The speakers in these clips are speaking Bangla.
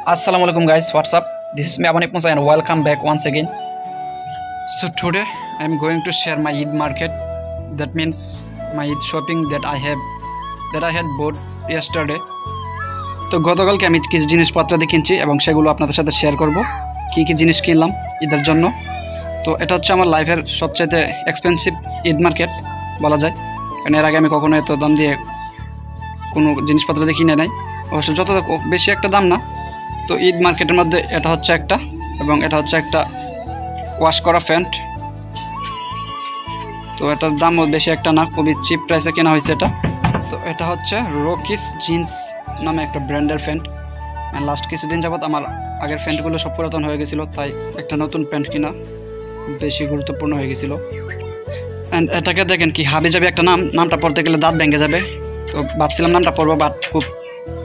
Assalamualaikum guys, what's up? This is me Abanik Musa and welcome back once again. So today I am going to share my Eid market. That means my Eid shopping that I had bought yesterday. তো গতকালকে আমি কিছু জিনিসপত্র কিনেছি এবং সেগুলো আপনাদের সাথে শেয়ার করব কি কি জিনিস কিনলাম ঈদের জন্য। তো এটা হচ্ছে আমার লাইফের সবচেয়ে এক্সপেন্সিভ ঈদ মার্কেট বলা যায়, কারণ এর আগে আমি কখনো এত দাম দিয়ে কোনো জিনিসপত্র কিনে নাই, অবশ্য যত বেশি একটা দাম না। তো ঈদ মার্কেটের মধ্যে এটা হচ্ছে একটা, এবং এটা হচ্ছে একটা ওয়াশ করা প্যান্ট। তো এটার দামও বেশি একটা না, খুবই চিপ প্রাইসে কেনা হয়েছে এটা। তো এটা হচ্ছে রকিস জিন্স নামে একটা ব্র্যান্ডের প্যান্ট। লাস্ট কিছুদিন যাবত আমার আগের প্যান্টগুলো সব পুরাতন হয়ে গেছিলো, তাই একটা নতুন প্যান্ট কিনা বেশি গুরুত্বপূর্ণ হয়ে গেছিলো। অ্যান্ড এটাকে দেখেন কি হাবি যাবে একটা নামটা পড়তে গেলে দাঁত ভেঙে যাবে। তো ভাবছিলাম নামটা পড়বো, বাট খুব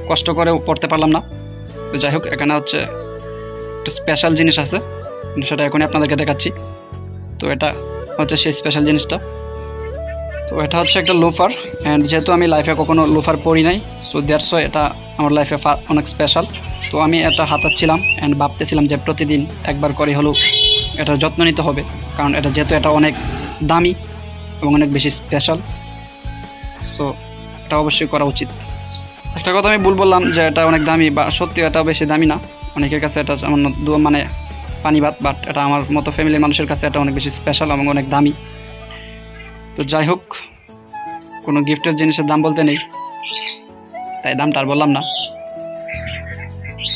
কষ্ট করে পড়তে পারলাম না। তো যাই হোক, এখানে হচ্ছে একটা স্পেশাল জিনিস আছে, সেটা এখনই আপনাদেরকে দেখাচ্ছি। তো এটা হচ্ছে সেই স্পেশাল জিনিসটা। তো এটা হচ্ছে একটা লোফার, অ্যান্ড যেহেতু আমি লাইফে কখনো লোফার পরি নাই, সো দ্যাটস ওয়াই এটা আমার লাইফে অনেক স্পেশাল। তো আমি এটা হাতাচ্ছিলাম অ্যান্ড ভাবতেছিলাম যে প্রতিদিন একবার করে হলেও এটার যত্ন নিতে হবে, কারণ এটা যেহেতু এটা অনেক দামি এবং অনেক বেশি স্পেশাল, সো এটা অবশ্যই করা উচিত। একটা কথা আমি ভুল বললাম যে এটা অনেক দামি, বা সত্যি এটা বেশি দামি না। অনেকের কাছে এটা সামান্য মানে পানি ভাত, বাট এটা আমার মতো ফ্যামিলির মানুষের কাছে এটা অনেক বেশি স্পেশাল এবং অনেক দামি। তো যাই হোক, কোনো গিফটের জিনিসের দাম বলতে নেই, তাই দামটা আর বললাম না।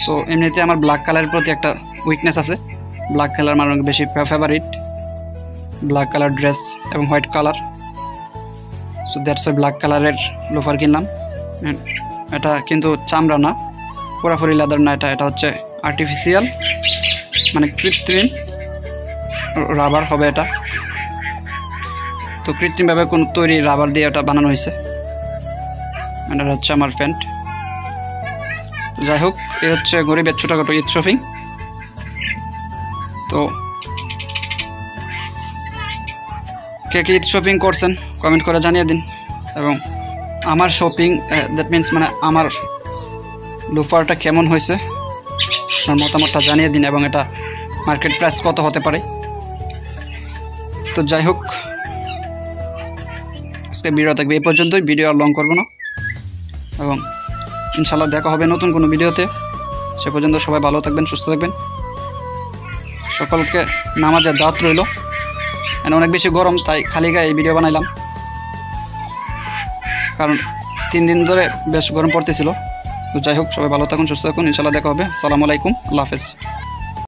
তো এমনিতে আমার ব্ল্যাক কালারের প্রতি একটা উইকনেস আছে। ব্ল্যাক কালার আমার অনেক বেশি ফেভারিট, ব্ল্যাক কালার ড্রেস এবং white colour. So that's why black কালারের লোফার কিনলাম। এটা কিন্তু চামড়া না, পুরাপুরি লেদার না, এটা হচ্ছে আর্টিফিশিয়াল, মানে কৃত্রিম রাবার হবে এটা। তো কৃত্রিমভাবে কোন তৈরি রাবার দিয়ে এটা বানানো হয়েছে। এটা হচ্ছে আমার প্যান্ট। যাই হোক, এ হচ্ছে গরিবের ছোটোখাটো ঈদ শপিং। তো কে কে ঈদ শপিং করছেন কমেন্ট করে জানিয়ে দিন, এবং আমার শপিং দ্যাট মিন্স মানে আমার লোফারটা কেমন হয়েছে আপনার মতামতটা জানিয়ে দিন, এবং এটা মার্কেট প্রাইস কত হতে পারে। তো যাই হোক, আজকে ভিডিও থাকবে এই পর্যন্তই, ভিডিও আর লং করবো না, এবং ইনশাল্লাহ দেখা হবে নতুন কোনো ভিডিওতে। সে পর্যন্ত সবাই ভালো থাকবেন, সুস্থ থাকবেন, সকলকে নামাজের দাওয়াত রইল। অনেক বেশি গরম, তাই খালি গায়ে এই ভিডিও বানাইলাম, কারণ 3 দিন ধরে বেশ গরম পড়তেছিল। তো যাই হোক, সবাই ভালো থাকুন, সুস্থ থাকুন, ইনশাল্লাহ দেখা হবে। আসসালামু আলাইকুম, আল্লাহ হাফেজ।